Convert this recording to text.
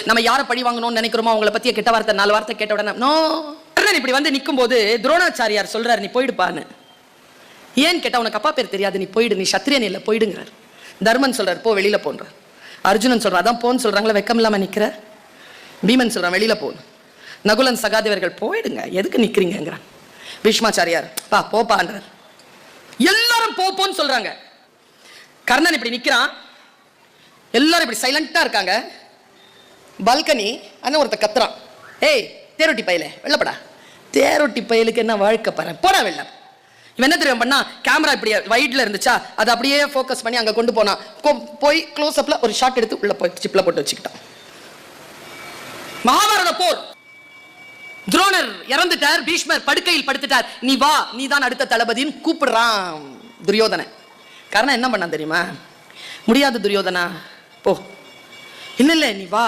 நம்ம யாரை பழி வாங்கணும்னு நினைக்கிறோமோ அவங்கள பத்திய கெட்ட வார்த்தை 4 வார்த்தை கேட்ட உடனே நோ. இப்படி வந்து நிற்கும் போது துரோணாச்சாரியார் சொல்றாரு, நீ போயிடுப்பான்னு. ஏன் கேட்டா, உனக்கு அப்பா பேர் தெரியாது, நீ போயிடு, நீ சத்திரியன் இல்லை, போயிடுங்கிறார். தர்மன் சொல்றாரு, போ வெளியில போன்றார். அர்ஜுனன் சொல்றான், அதான் போன்னு சொல்றாங்களா, வெக்கம் இல்லாம நிக்கிற. பீமன் சொல்றான், வெளியில போன்னு. நகுலன் சகாதேவர்கள், போயிடுங்க, எதுக்கு நிக்கிறீங்கிறான். பீஷ்மாச்சாரியார், பா போப்பான்றார். எல்லாரும் போன்னு சொல்றாங்க. கர்ணன் இப்படி நிக்கிறான், எல்லாரும் இப்படி சைலண்டா இருக்காங்க. பால்கனி அண்ணன் ஒருத்த கத்துறான், ஏய் தேரொட்டி பயலே வெள்ளப்படா. தேரொட்டி பயலுக்கு என்ன வாழ்க்கை பாரு, போடா வெள்ள. இவன் என்ன தெரியும் பண்ணா, கேமரா இப்படி வைட்ல இருந்துச்சா, அதை அப்படியே ஃபோக்கஸ் பண்ணி அங்க கொண்டு போனா, போய் க்ளோஸ் அப்ல ஒரு ஷாட் எடுத்து உள்ள போய் சிப்ல போட்டு வச்சுக்கிட்டான். மகாபாரத போர், துரோணர் இறந்துட்டார், பீஷ்மர் படுக்கையில் படுத்துட்டார். நீ வா, நீ தான் அடுத்த தளபதின்னு கூப்பிடுறான் துரியோதனை. கர்ணன் என்ன பண்ணான் தெரியுமா, முடியாது துரியோதனா போ, இல்ல இல்ல நீ வா,